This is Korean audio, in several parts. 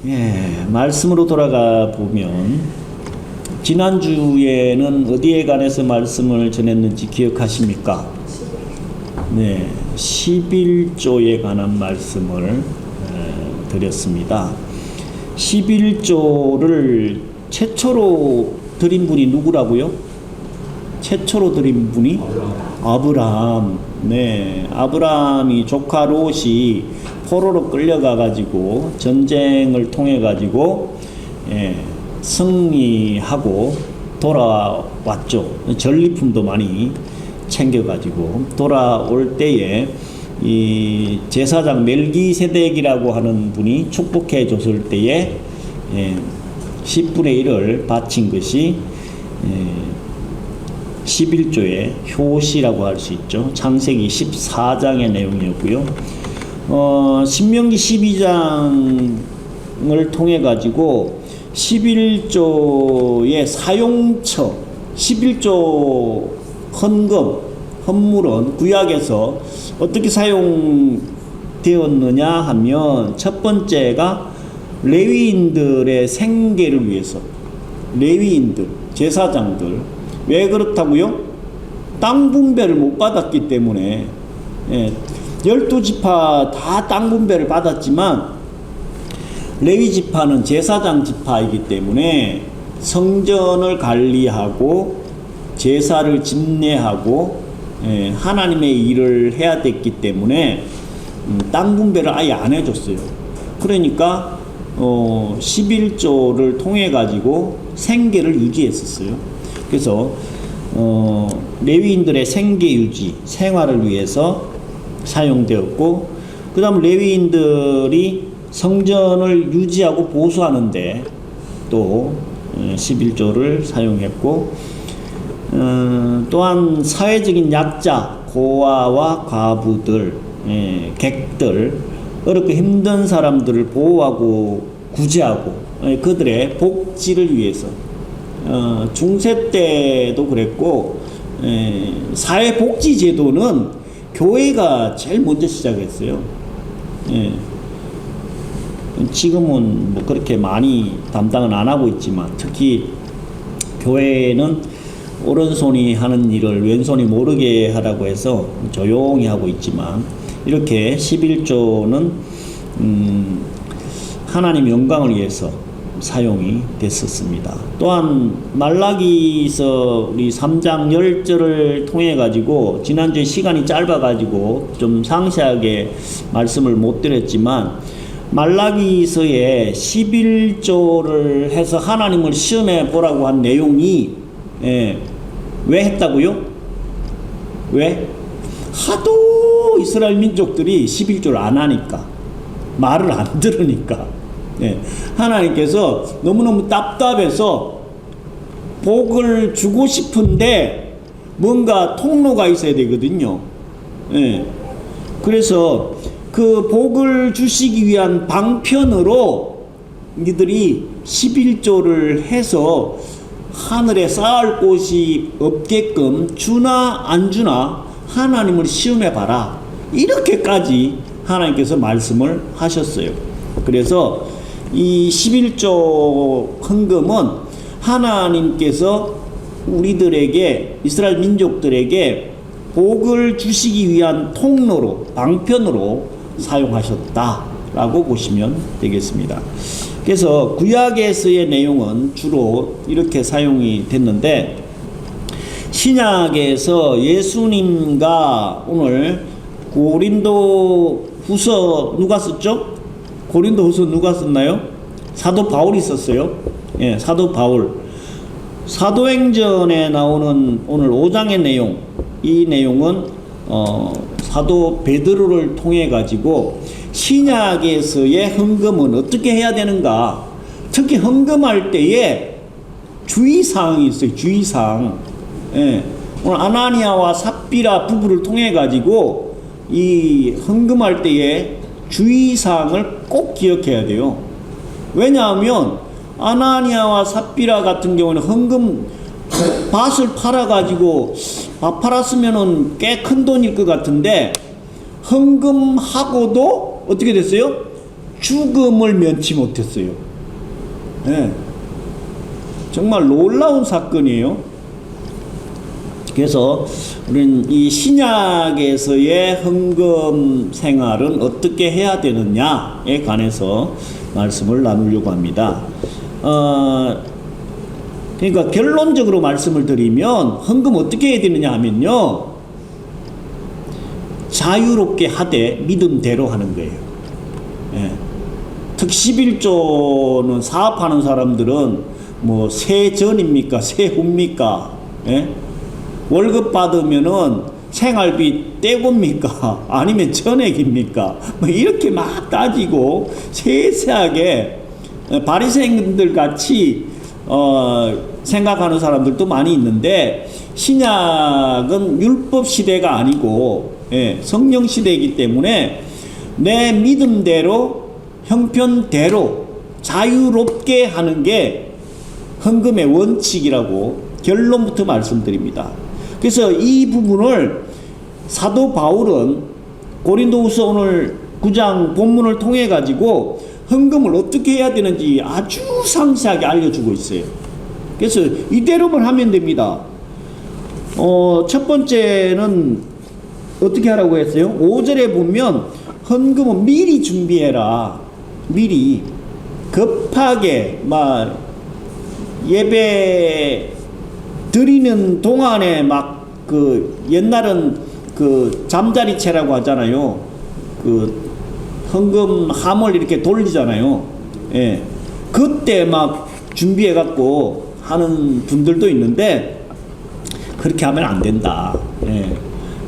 예, 말씀으로 돌아가 보면 지난주에는 어디에 관해서 말씀을 전했는지 기억하십니까? 네, 11조에 관한 말씀을 드렸습니다. 11조를 최초로 드린 분이 누구라고요? 최초로 드린 분이 아브라함. 네, 아브라함이 조카 롯이 포로로 끌려가 가지고 전쟁을 통해 가지고 승리하고 돌아왔죠. 전리품도 많이 챙겨 가지고 돌아올 때에 이 제사장 멜기세덱이라고 하는 분이 축복해 줬을 때에 10분의 1을 바친 것이 11조의 효시라고 할 수 있죠. 창세기 14장의 내용이었고요. 신명기 12장을 통해 가지고 11조의 사용처, 11조 헌물은 구약에서 어떻게 사용되었느냐 하면 첫 번째가 레위인들의 생계를 위해서, 레위인들, 제사장들. 왜 그렇다고요? 땅 분배를 못 받았기 때문에 12지파 다 땅 분배를 받았지만 레위 지파는 제사장 지파이기 때문에 성전을 관리하고 제사를 집례하고 하나님의 일을 해야 됐기 때문에 땅 분배를 아예 안 해줬어요. 그러니까 11조를 통해 가지고 생계를 유지했었어요. 그래서 레위인들의 생계 유지, 생활을 위해서 사용되었고, 그 다음 레위인들이 성전을 유지하고 보수하는데 또 11조를 사용했고, 또한 사회적인 약자, 고아와 과부들, 객들, 어렵고 힘든 사람들을 보호하고 구제하고 그들의 복지를 위해서 중세 때도 그랬고, 사회복지제도는 교회가 제일 먼저 시작했어요. 지금은 뭐 그렇게 많이 담당은 안 하고 있지만, 특히 교회는 오른손이 하는 일을 왼손이 모르게 하라고 해서 조용히 하고 있지만, 이렇게 11조는 하나님 영광을 위해서 사용이 됐었습니다. 또한 말라기서 우리 3장 10절을 통해 가지고, 지난주에 시간이 짧아 가지고 좀 상세하게 말씀을 못 드렸지만, 말라기서에 11조를 해서 하나님을 시험해 보라고 한 내용이 왜 했다고요? 왜? 하도 이스라엘 민족들이 11조를 안 하니까, 말을 안 들으니까, 하나님께서 너무너무 답답해서 복을 주고 싶은데 뭔가 통로가 있어야 되거든요. 그래서 그 복을 주시기 위한 방편으로 니들이 11조를 해서 하늘에 쌓을 곳이 없게끔 주나 안 주나 하나님을 시험해 봐라, 이렇게까지 하나님께서 말씀을 하셨어요. 그래서 이 11조 헌금은 하나님께서 우리들에게, 이스라엘 민족들에게 복을 주시기 위한 통로로, 방편으로 사용하셨다라고 보시면 되겠습니다. 그래서 구약에서의 내용은 주로 이렇게 사용이 됐는데, 신약에서 예수님과 오늘 고린도 후서 누가 썼죠? 고린도 후서 누가 썼나요? 사도 바울이 썼어요. 사도 바울. 사도행전에 나오는 오늘 5장의 내용, 이 내용은 사도 베드로를 통해 가지고 신약에서의 헌금은 어떻게 해야 되는가, 특히 헌금할 때에 주의사항이 있어요. 주의사항. 오늘 아나니아와 삽비라 부부를 통해 가지고 이 헌금할 때에 주의사항을 꼭 기억해야 돼요. 왜냐하면 아나니아와 삽비라 같은 경우는 헌금 밭을 팔아가지고, 밭 팔았으면은 꽤 큰 돈일 것 같은데 헌금하고도 어떻게 됐어요? 죽음을 면치 못했어요. 예. 정말 놀라운 사건이에요. 그래서 우리는 이 신약에서의 헌금 생활은 어떻게 해야 되느냐에 관해서 말씀을 나누려고 합니다. 그러니까 결론적으로 말씀을 드리면 헌금 어떻게 해야 되느냐 하면요, 자유롭게 하되 믿음대로 하는 거예요. 예. 특 11조는 사업하는 사람들은 뭐 세전입니까 세후입니까? 예? 월급 받으면은 생활비 떼고입니까? 아니면 전액입니까? 뭐 이렇게 막 따지고 세세하게 바리새인들 같이 생각하는 사람들도 많이 있는데, 신약은 율법 시대가 아니고 성령 시대이기 때문에 내 믿음대로 형편대로 자유롭게 하는 게 헌금의 원칙이라고 결론부터 말씀드립니다. 그래서 이 부분을 사도 바울은 고린도후서 오늘 9장 본문을 통해 가지고 헌금을 어떻게 해야 되는지 아주 상세하게 알려주고 있어요. 그래서 이대로만 하면 됩니다. 첫 번째는 어떻게 하라고 했어요? 5절에 보면 헌금은 미리 준비해라. 미리 급하게 막 예배 드리는 동안에 막 옛날은 잠자리채라고 하잖아요. 헌금 함을 이렇게 돌리잖아요. 예. 그때 막 준비해 갖고 하는 분들도 있는데, 그렇게 하면 안 된다. 예.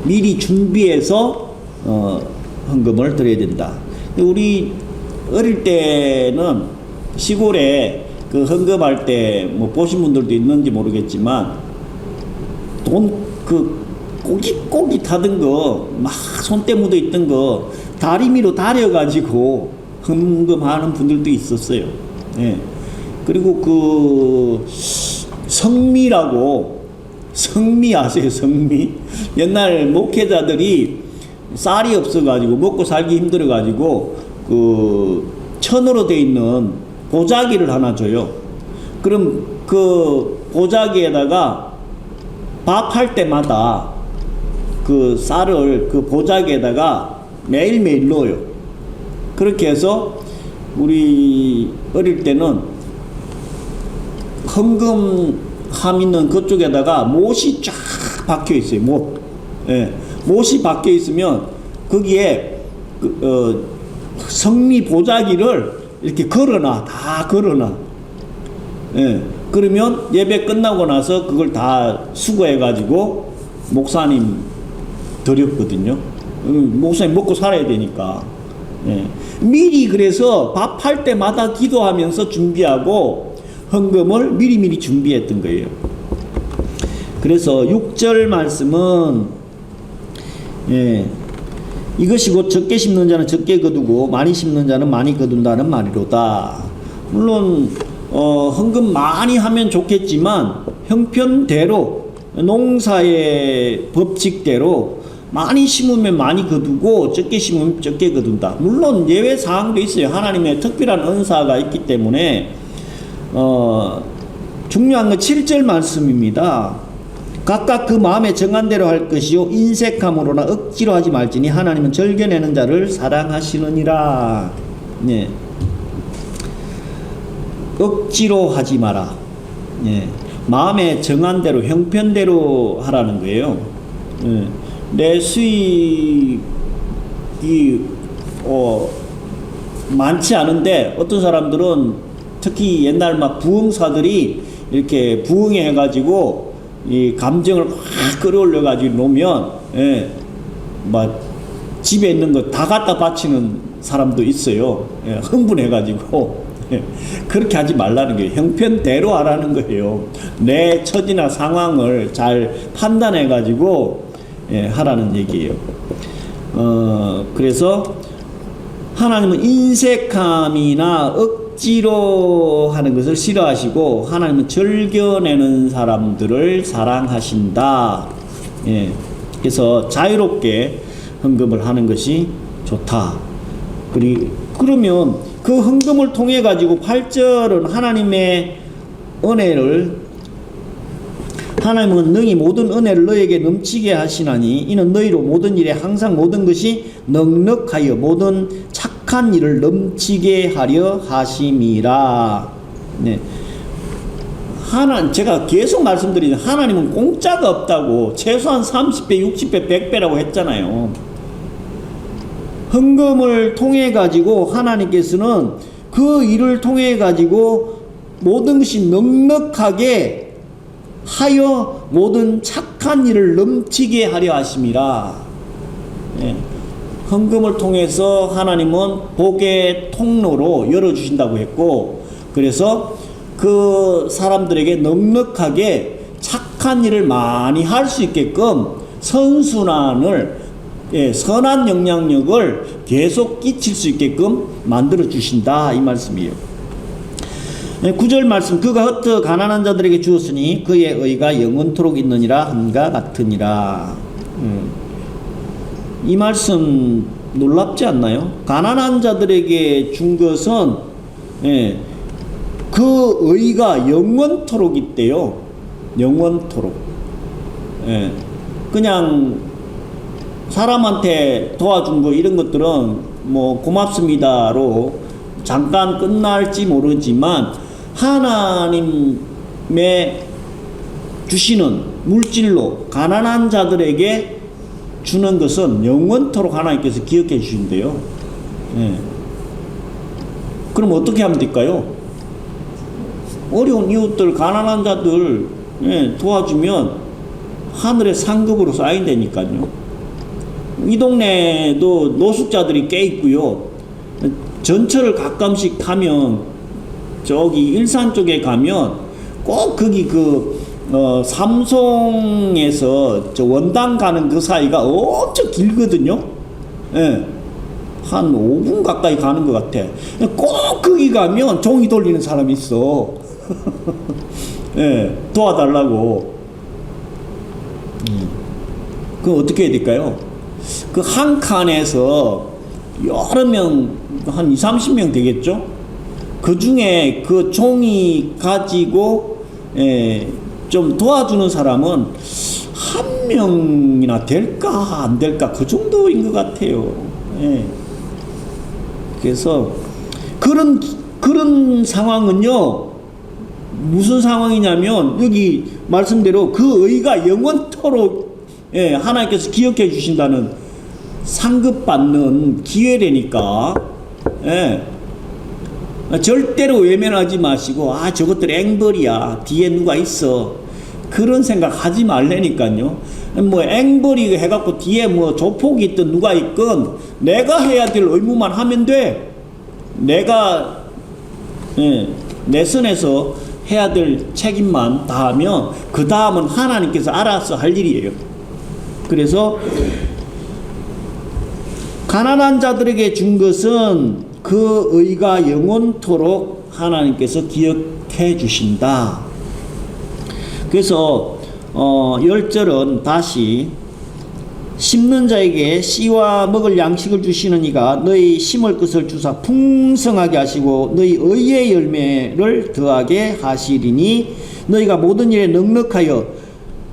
미리 준비해서 헌금을 드려야 된다. 우리 어릴 때는 시골에 헌금할 때 뭐 보신 분들도 있는지 모르겠지만, 돈 꼬깃꼬깃하던 거 막 손때 묻어 있던 거 다리미로 다려가지고 헌금하는 분들도 있었어요. 예. 그리고 성미라고, 성미 아세요? 성미? 옛날 목회자들이 쌀이 없어가지고 먹고 살기 힘들어가지고 천으로 돼 있는 보자기를 하나 줘요. 그럼 그 보자기에다가 밥할 때마다 그 쌀을 그 보자기에다가 매일매일 넣어요. 그렇게 해서 우리 어릴 때는 헌금함 있는 그쪽에다가 못이 쫙 박혀 있어요. 못. 예. 못이 박혀 있으면 거기에 성미 보자기를 이렇게 걸어놔. 다 걸어놔. 예. 그러면 예배 끝나고 나서 그걸 다 수거해가지고 목사님 드렸거든요. 목사님 먹고 살아야 되니까. 예. 미리 그래서 밥할 때마다 기도하면서 준비하고 헌금을 미리미리 준비했던 거예요. 그래서 6절 말씀은, 예, 이것이 곧 적게 심는 자는 적게 거두고 많이 심는 자는 많이 거둔다는 말이로다. 물론 헌금 많이 하면 좋겠지만 형편대로, 농사의 법칙대로 많이 심으면 많이 거두고 적게 심으면 적게 거둔다. 물론 예외 사항도 있어요. 하나님의 특별한 은사가 있기 때문에. 중요한 건 7절 말씀입니다. 각각 그 마음에 정한 대로 할 것이요 인색함으로나 억지로 하지 말지니 하나님은 절겨내는 자를 사랑하시느니라. 네. 억지로 하지 마라. 네. 마음에 정한 대로 형편대로 하라는 거예요. 네. 내 수입이 많지 않은데 어떤 사람들은 특히 옛날 막 부흥사들이 이렇게 부흥회 해가지고 이 감정을 확 끌어올려 가지고 놓으면, 예, 막 집에 있는 거 다 갖다 바치는 사람도 있어요. 예, 흥분해 가지고. 예, 그렇게 하지 말라는 거예요. 형편대로 하라는 거예요. 내 처지나 상황을 잘 판단해 가지고, 예, 하라는 얘기예요. 그래서 하나님은 인색함이나 억지로 하는 것을 싫어하시고 하나님은 즐겨내는 사람들을 사랑하신다. 예. 그래서 자유롭게 헌금을 하는 것이 좋다. 그러면 그 헌금을 통해 가지고 8절은 하나님의 은혜를, 하나님은 능히 모든 은혜를 너에게 넘치게 하시나니 이는 너희로 모든 일에 항상 모든 것이 넉넉하여 모든 착한 일을 넘치게 하려 하심이라. 네. 제가 계속 말씀드리는, 하나님은 공짜가 없다고 최소한 30배, 60배, 100배라고 했잖아요. 헌금을 통해 가지고 하나님께서는 그 일을 통해 가지고 모든 것이 넉넉하게 하여 모든 착한 일을 넘치게 하려 하심이라. 예. 헌금을 통해서 하나님은 복의 통로로 열어주신다고 했고, 그래서 그 사람들에게 넉넉하게 착한 일을 많이 할 수 있게끔 선순환을, 선한 영향력을 계속 끼칠 수 있게끔 만들어 주신다, 이 말씀이에요. 9절 말씀, 그가 흩어 가난한 자들에게 주었으니 그의 의가 영원토록 있느니라 함과 같으니라. 이 말씀 놀랍지 않나요? 가난한 자들에게 준 것은 그 의가 영원토록 있대요. 영원토록. 그냥 사람한테 도와준 거 이런 것들은 뭐 고맙습니다로 잠깐 끝날지 모르지만 하나님의 주시는 물질로 가난한 자들에게 주는 것은 영원토록 하나님께서 기억해 주신대요. 그럼 어떻게 하면 될까요? 어려운 이웃들, 가난한 자들 도와주면 하늘의 상급으로 쌓인다니까요. 이 동네도 노숙자들이 꽤 있고요. 전철을 가끔씩 타면 저기 일산 쪽에 가면 꼭 거기 삼송에서 저 원당 가는 그 사이가 엄청 길거든요. 한 5분 가까이 가는 것 같아. 꼭 거기 가면 종이 돌리는 사람이 있어. 도와달라고. 그럼 어떻게 해야 될까요? 그 한 칸에서 여러 명, 한 20, 30명 되겠죠? 그 중에 그 종이 가지고 좀 도와주는 사람은 한 명이나 될까 안 될까 그 정도인 것 같아요. 그래서 그런 상황은요, 무슨 상황이냐면 여기 말씀대로 그 의가 영원토록 하나님께서 기억해 주신다는 상급받는 기회라니까. 절대로 외면하지 마시고, 저것들 앵벌이야, 뒤에 누가 있어, 그런 생각 하지 말라니까요. 뭐 앵벌이 해갖고 뒤에 뭐 조폭이 있든 누가 있건 내가 해야 될 의무만 하면 돼. 내가 내 선에서 해야 될 책임만 다하면 그 다음은 하나님께서 알아서 할 일이에요. 그래서 가난한 자들에게 준 것은 그 의가 영원토록 하나님께서 기억해 주신다. 그래서 10절은 다시, 심는 자에게 씨와 먹을 양식을 주시는 이가 너희 심을 것을 주사 풍성하게 하시고 너희 의의 열매를 더하게 하시리니 너희가 모든 일에 넉넉하여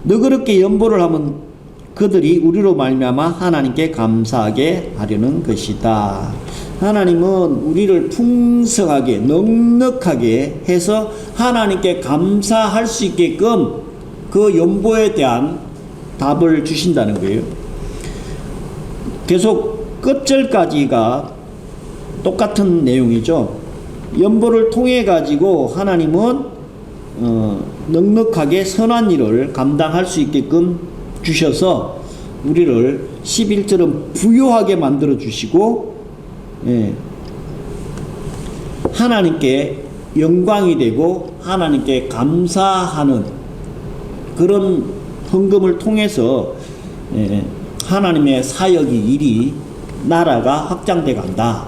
너그럽게 연보를 하면 그들이 우리로 말미암아 하나님께 감사하게 하려는 것이다. 하나님은 우리를 풍성하게 넉넉하게 해서 하나님께 감사할 수 있게끔 그 연보에 대한 답을 주신다는 거예요. 계속 끝절까지가 똑같은 내용이죠. 연보를 통해 가지고 하나님은 넉넉하게 선한 일을 감당할 수 있게끔 주셔서 우리를 11절은 부유하게 만들어 주시고, 하나님께 영광이 되고 하나님께 감사하는 그런 헌금을 통해서 하나님의 사역이, 일이, 나라가 확장돼 간다.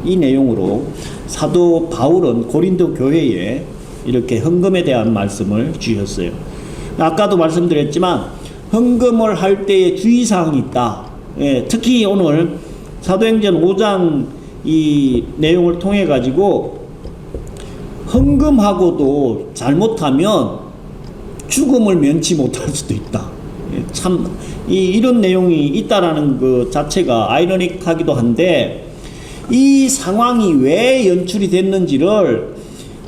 이 내용으로 사도 바울은 고린도 교회에 이렇게 헌금에 대한 말씀을 주셨어요. 아까도 말씀드렸지만 헌금을 할 때의 주의사항이 있다. 특히 오늘 사도행전 5장 이 내용을 통해 가지고 헌금하고도 잘못하면 죽음을 면치 못할 수도 있다. 참 이런 내용이 있다라는 그 자체가 아이러닉하기도 한데, 이 상황이 왜 연출이 됐는지를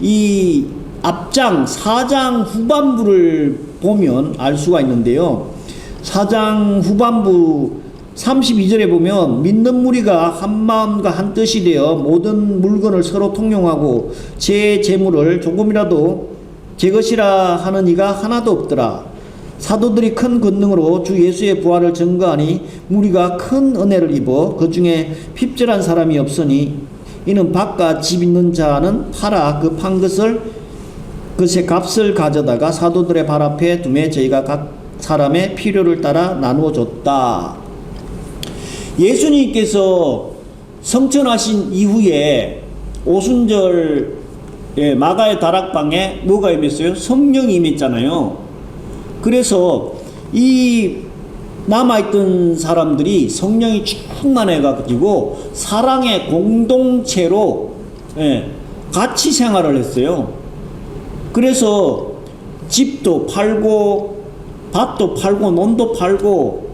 이 앞장 4장 후반부를 보면 알 수가 있는데요. 4장 후반부 32절에 보면 믿는 무리가 한 마음과 한 뜻이 되어 모든 물건을 서로 통용하고 제 재물을 조금이라도 제 것이라 하는 이가 하나도 없더라. 사도들이 큰 권능으로 주 예수의 부활을 증거하니 무리가 큰 은혜를 입어 그 중에 핍절한 사람이 없으니 이는 밭과 집 있는 자는 팔아 그 판 것의 값을 가져다가 사도들의 발 앞에 두매 저희가 각 사람의 필요를 따라 나누어 줬다. 예수님께서 성천하신 이후에 오순절 마가의 다락방에 뭐가 임했어요? 성령이 임했잖아요. 그래서 이 남아있던 사람들이 성령이 충만해가지고 사랑의 공동체로 같이 생활을 했어요. 그래서 집도 팔고 밭도 팔고 논도 팔고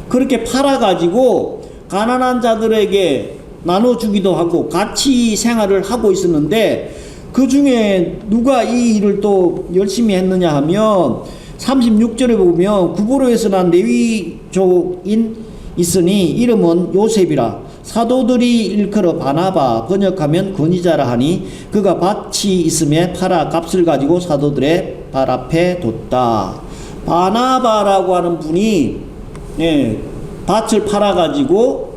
그렇게 팔아가지고 가난한 자들에게 나눠주기도 하고 같이 생활을 하고 있었는데, 그 중에 누가 이 일을 또 열심히 했느냐 하면 36절에 보면 구브로에서 난 레위족인 있으니 이름은 요셉이라 사도들이 일컬어 바나바 번역하면 권위자라 하니 그가 밭이 있음에 팔아 값을 가지고 사도들의 발 앞에 뒀다. 바나바라고 하는 분이 밭을 팔아 가지고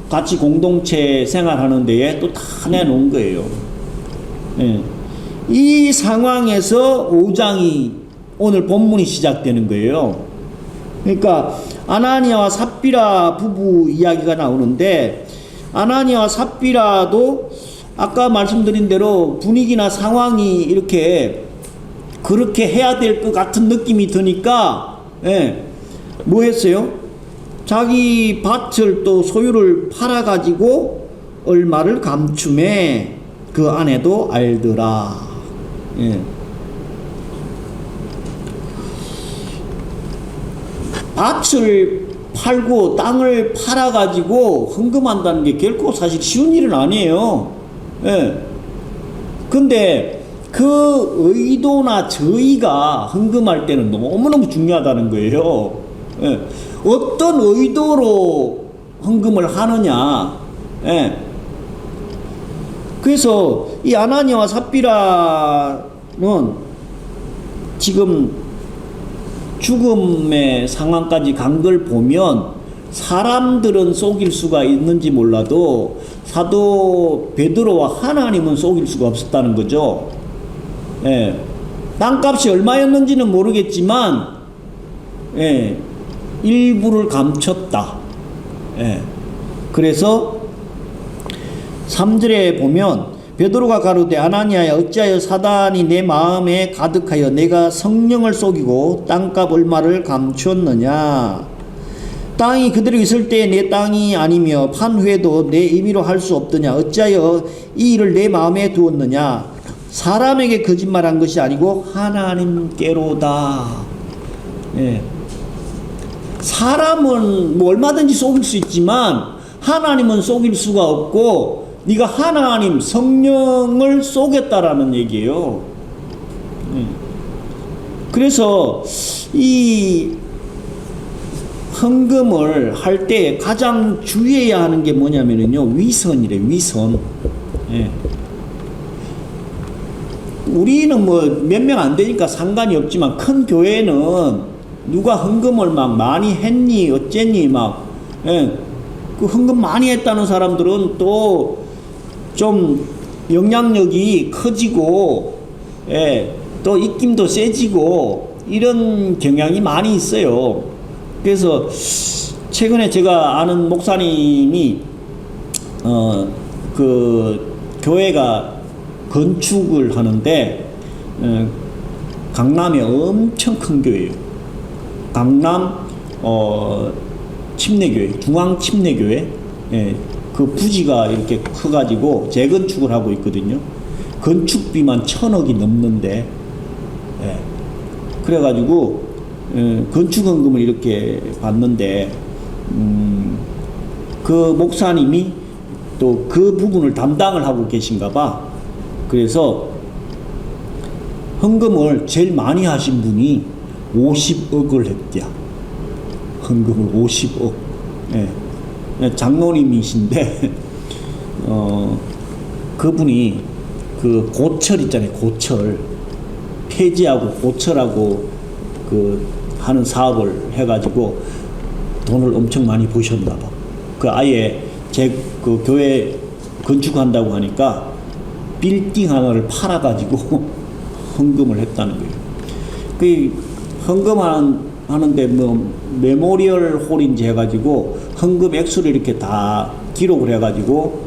같이 공동체 생활하는 데에 또 다 내놓은 거예요. 이 상황에서 5장이 오늘 본문이 시작되는 거예요. 그러니까 아나니아와 삽비라 부부 이야기가 나오는데, 아나니아와 삽비라도 아까 말씀드린 대로 분위기나 상황이 이렇게 그렇게 해야 될 것 같은 느낌이 드니까 뭐 했어요? 자기 밭을 또 소유를 팔아 가지고 얼마를 감춤해 그 아내도 알더라. 밭을 팔고 땅을 팔아 가지고 헌금한다는 게 결코 사실 쉬운 일은 아니에요. 근데 그 의도나 저희가 헌금할 때는 너무너무 중요하다는 거예요. 어떤 의도로 헌금을 하느냐. 그래서 이 아나니아와 삽비라는 지금 죽음의 상황까지 간 걸 보면 사람들은 속일 수가 있는지 몰라도 사도 베드로와 하나님은 속일 수가 없었다는 거죠. 땅값이 얼마였는지는 모르겠지만 일부를 감췄다. 그래서 3절에 보면 베드로가 가로되 아나니아야 어찌하여 사단이 내 마음에 가득하여 내가 성령을 속이고 땅값 얼마를 감추었느냐. 땅이 그대로 있을 때 내 땅이 아니며 판 후에도 내 임의로 할 수 없더냐. 어찌하여 이 일을 내 마음에 두었느냐. 사람에게 거짓말한 것이 아니고 하나님께로다. 사람은 뭐 얼마든지 속일 수 있지만 하나님은 속일 수가 없고, 네가 하나님 성령을 속였다라는 얘기예요. 그래서 이 헌금을 할 때 가장 주의해야 하는 게 뭐냐면요, 위선이래. 위선. 우리는 뭐 몇 명 안 되니까 상관이 없지만 큰 교회는 누가 헌금을 막 많이 했니 어쨌니 막 그 헌금 많이 했다는 사람들은 또 좀 영향력이 커지고 또 입김도 세지고 이런 경향이 많이 있어요. 그래서 최근에 제가 아는 목사님이 그 교회가 건축을 하는데 강남에 엄청 큰 교회예요. 강남 침례교회, 중앙 침례교회. 그 그 부지가 이렇게 커가지고 재건축을 하고 있거든요. 건축비만 1,000억이 넘는데, 예. 그래가지고 건축헌금을 이렇게 받는데 그 목사님이 또 그 부분을 담당을 하고 계신가 봐. 그래서 헌금을 제일 많이 하신 분이 50억을 했대요. 헌금을 50억. 예. 장로님이신데 그분이 그 고철 있잖아요. 고철 폐지하고 고철하고 그 하는 사업을 해가지고 돈을 엄청 많이 버셨나 봐. 그 아예 그 교회 건축한다고 하니까 빌딩 하나를 팔아가지고 헌금을 했다는 거예요. 그 헌금하는데 뭐 메모리얼 홀인지 해가지고 헌금 액수를 이렇게 다 기록을 해가지고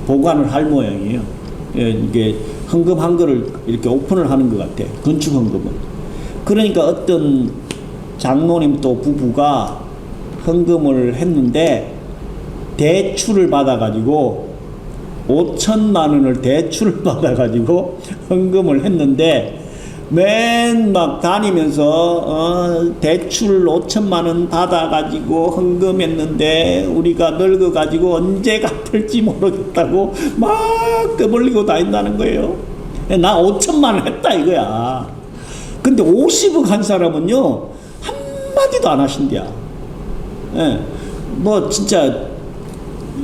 보관을 할 모양이에요. 예, 이게 헌금한 거를 이렇게 오픈을 하는 것 같아. 건축 헌금은. 그러니까 어떤 장로님 또 부부가 헌금을 했는데 대출을 받아가지고 5천만 원을 대출을 받아가지고 헌금을 했는데 맨 막 다니면서 대출 5천만 원 받아가지고 헌금했는데 우리가 늙어가지고 언제 갚을지 모르겠다고 막 떠벌리고 다닌다는 거예요. 나 5천만 원 했다 이거야. 근데 50억 한 사람은요 한마디도 안 하신대야. 예, 뭐 진짜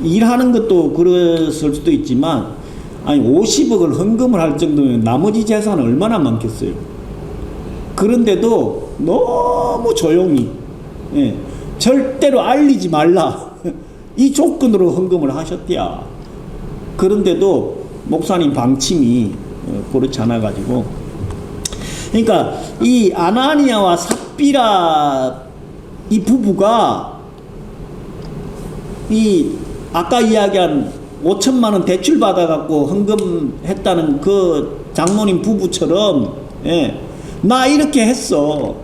일하는 것도 그랬을 수도 있지만 아니 50억을 헌금을 할 정도면 나머지 재산은 얼마나 많겠어요. 그런데도 너무 조용히, 예, 절대로 알리지 말라 이 조건으로 헌금을 하셨대야. 그런데도 목사님 방침이 그렇지 않아 가지고, 그러니까 이 아나니아와 삽비라 이 부부가 이 아까 이야기한 5천만 원 대출 받아갖고 헌금했다는 그 장로님 부부처럼, 예, 나 이렇게 했어.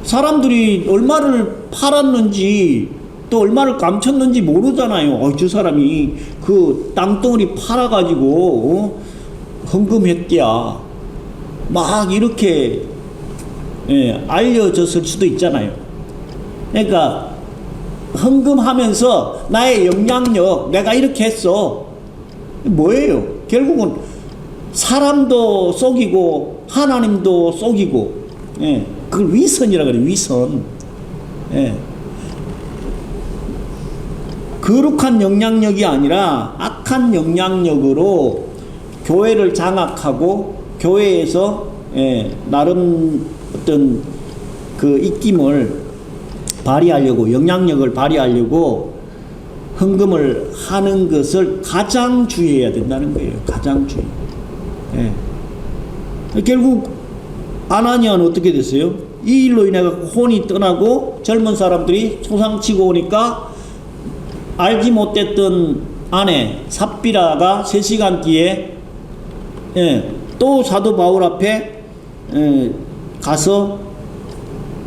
사람들이 얼마를 팔았는지 또 얼마를 감췄는지 모르잖아요. 저 사람이 그 땅덩어리 팔아가지고 헌금했대야. 막 이렇게, 예, 알려졌을 수도 있잖아요. 그러니까 헌금하면서 나의 영향력, 내가 이렇게 했어. 뭐예요? 결국은 사람도 속이고 하나님도 속이고, 예, 그걸 위선이라 그래. 위선. 예. 거룩한 영향력이 아니라 악한 영향력으로 교회를 장악하고 교회에서, 예, 나름 어떤 그 입김을 발휘하려고, 영향력을 발휘하려고 헌금을 하는 것을 가장 주의해야 된다는 거예요. 가장 주의. 예. 결국 아나니아는 어떻게 됐어요? 이 일로 인해 혼이 떠나고 젊은 사람들이 소상치고 오니까 알지 못했던 아내 삽비라가 3시간 뒤에, 예, 또 사도 바울 앞에, 예, 가서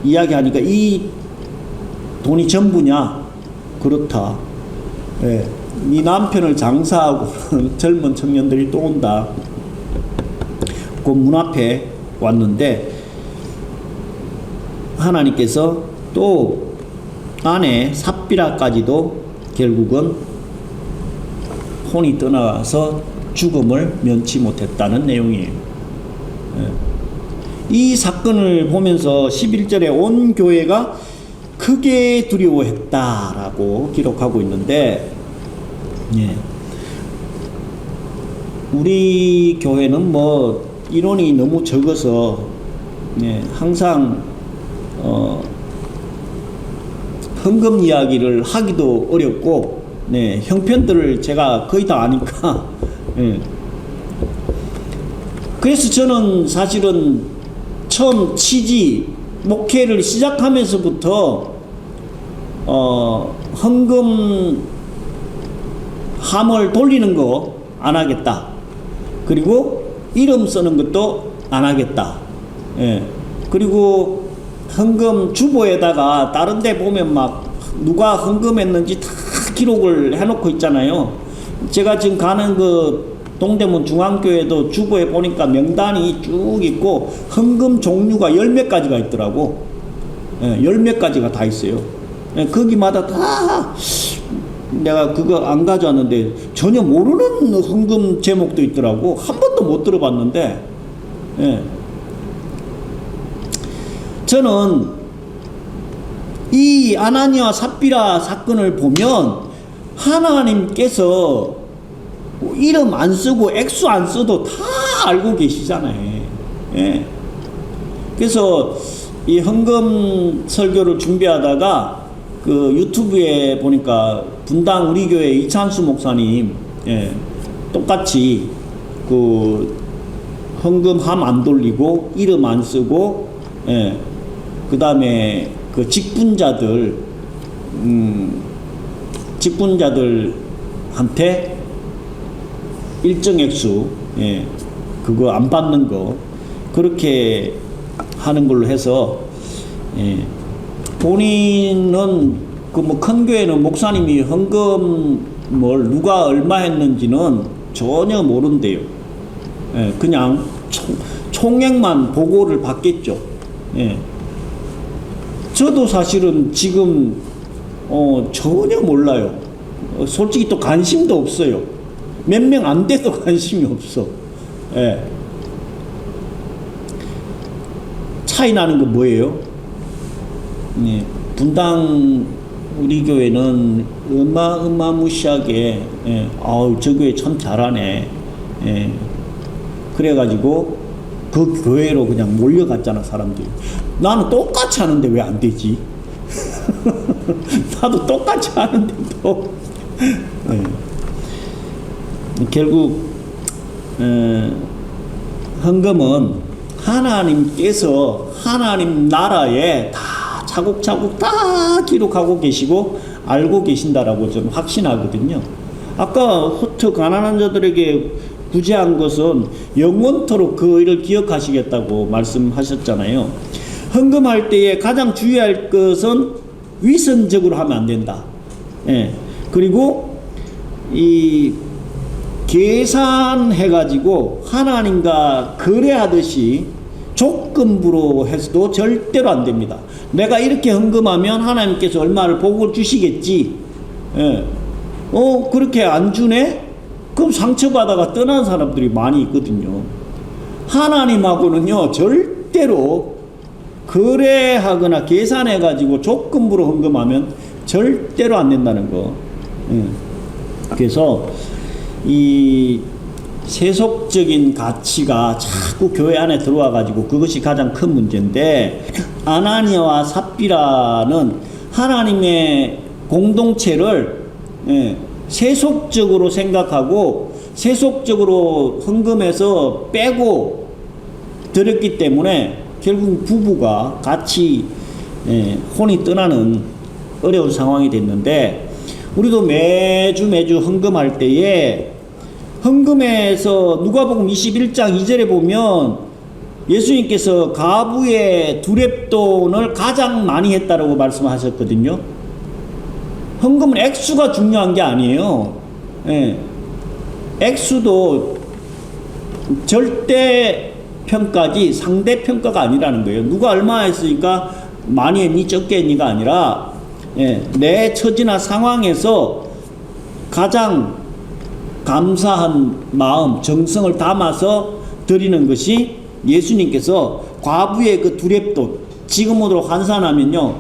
이야기하니까 이 돈이 전부냐? 그렇다. 예, 네 남편을 장사하고 젊은 청년들이 또 온다. 그 문 앞에 왔는데 하나님께서 또 아내 삽비라까지도 결국은 혼이 떠나서 죽음을 면치 못했다는 내용이에요. 예. 이 사건을 보면서 11절에 온 교회가 크게 두려워했다라고 기록하고 있는데, 예, 우리 교회는 뭐 인원이 너무 적어서, 예, 항상 헌금 이야기를 하기도 어렵고, 네, 형편들을 제가 거의 다 아니까, 예. 그래서 저는 사실은 처음 취지 목회를 시작하면서부터 헌금 함을 돌리는 거 안 하겠다. 그리고 이름 쓰는 것도 안 하겠다. 예. 그리고 헌금 주보에다가 다른 데 보면 막 누가 헌금했는지 다 기록을 해놓고 있잖아요. 제가 지금 가는 그 동대문 중앙교회도 주보에 보니까 명단이 쭉 있고 헌금 종류가 열 몇 가지가 있더라고. 열 몇 가지가 다 있어요. 거기마다 다 내가 그거 안 가져왔는데 전혀 모르는 헌금 제목도 있더라고. 한 번도 못 들어봤는데, 저는 이 아나니아와 삽비라 사건을 보면 하나님께서 이름 안 쓰고 액수 안 써도 다 알고 계시잖아요. 그래서 이 헌금 설교를 준비하다가 그 유튜브에 보니까 분당 우리 교회 이찬수 목사님 똑같이 그 헌금함 안 돌리고 이름 안 쓰고 그 다음에 그 직분자들한테 일정 액수 그거 안 받는 거 그렇게 하는 걸로 해서 본인은 그 뭐 큰 교회는 목사님이 헌금을 누가 얼마 했는지는 전혀 모른대요. 그냥 총액만 보고를 받겠죠. 저도 사실은 지금 전혀 몰라요. 솔직히 또 관심도 없어요. 몇 명 안 돼도 관심이 없어. 차이 나는 건 뭐예요? 분당 우리 교회는 어마어마무시하게 아우 저 교회 참 잘하네. 그래가지고 그 교회로 그냥 몰려갔잖아 사람들이. 나는 똑같이 하는데 왜 안 되지? 나도 똑같이 하는데도 결국 헌금은 하나님께서 하나님 나라에 다 차곡차곡 다 기록하고 계시고 알고 계신다라고 저는 확신하거든요. 아까 흩어 가난한 자들에게 구제한 것은 영원토록 그 일을 기억하시겠다고 말씀하셨잖아요. 헌금할 때에 가장 주의할 것은 위선적으로 하면 안 된다. 그리고 이 계산해가지고 하나님과 거래하듯이 조건부로 해서도 절대로 안 됩니다. 내가 이렇게 헌금하면 하나님께서 얼마를 복을 주시겠지. 그렇게 안 주네? 그럼 상처받아가 떠난 사람들이 많이 있거든요. 하나님하고는요, 절대로 거래하거나 계산해가지고 조건부로 헌금하면 절대로 안 된다는 거. 그래서 이 세속적인 가치가 자꾸 교회 안에 들어와 가지고 그것이 가장 큰 문제인데, 아나니아와 삽비라는 하나님의 공동체를 세속적으로 생각하고 세속적으로 헌금해서 빼고 드렸기 때문에 결국 부부가 같이 혼이 떠나는 어려운 상황이 됐는데, 우리도 매주 헌금할 때에 헌금에서 누가복음 21장 2절에 보면 예수님께서 가부의 두렙돈을 가장 많이 했다라고 말씀하셨거든요. 헌금은 액수가 중요한 게 아니에요. 액수도 절대 평가지 상대 평가가 아니라는 거예요. 누가 얼마 했으니까 많이 했니 적게 했니가 아니라 내 처지나 상황에서 가장 감사한 마음, 정성을 담아서 드리는 것이 예수님께서 과부의 그 두렙돈, 지금으로 환산하면요,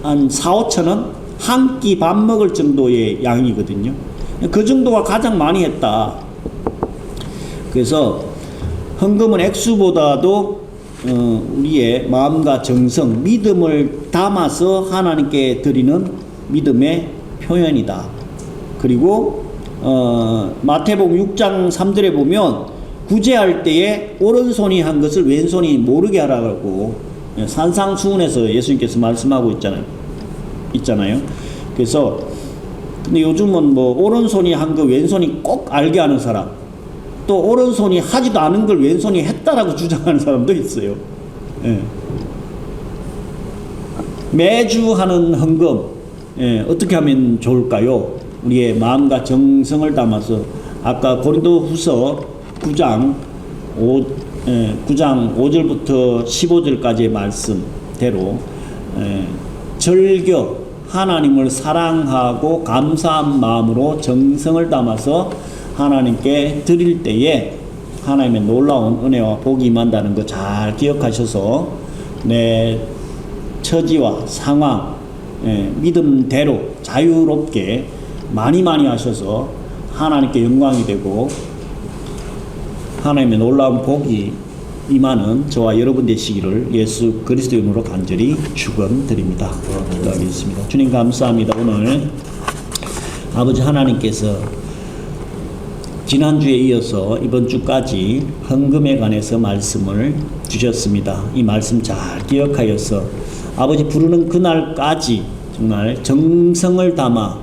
한 4-5천 원? 한 끼 밥 먹을 정도의 양이거든요. 그 정도가 가장 많이 했다. 그래서 헌금은 액수보다도 우리의 마음과 정성, 믿음을 담아서 하나님께 드리는 믿음의 표현이다. 그리고 마태복음 6장 3절에 보면 구제할 때에 오른손이 한 것을 왼손이 모르게 하라고 산상수훈에서 예수님께서 말씀하고 있잖아요. 그래서 근데 요즘은 뭐 오른손이 한 거 왼손이 꼭 알게 하는 사람, 또 오른손이 하지도 않은 걸 왼손이 했다라고 주장하는 사람도 있어요. 매주 하는 헌금 어떻게 하면 좋을까요? 우리의 마음과 정성을 담아서 아까 고린도후서 9장 5절부터 15절까지의 말씀대로 절겨 하나님을 사랑하고 감사한 마음으로 정성을 담아서 하나님께 드릴 때에 하나님의 놀라운 은혜와 복이 임한다는 거 잘 기억하셔서 내 처지와 상황 믿음대로 자유롭게 많이 하셔서 하나님께 영광이 되고 하나님의 놀라운 복이 임하는 저와 여러분 되시기를 예수 그리스도의 이름으로 간절히 축원드립니다. 기도하겠습니다. 주님 감사합니다. 오늘 아버지 하나님께서 지난주에 이어서 이번 주까지 헌금에 관해서 말씀을 주셨습니다. 이 말씀 잘 기억하여서 아버지 부르는 그날까지 정말 정성을 담아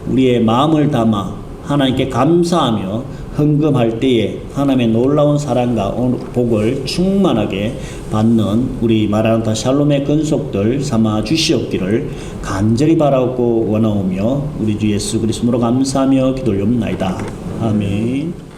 우리의 마음을 담아 하나님께 감사하며 헌금할 때에 하나님의 놀라운 사랑과 복을 충만하게 받는 우리 마라나타 샬롬의 근속들 삼아 주시옵기를 간절히 바라고 원하오며 우리 주 예수 그리스도로 감사하며 기도 올려옵나이다. 아멘.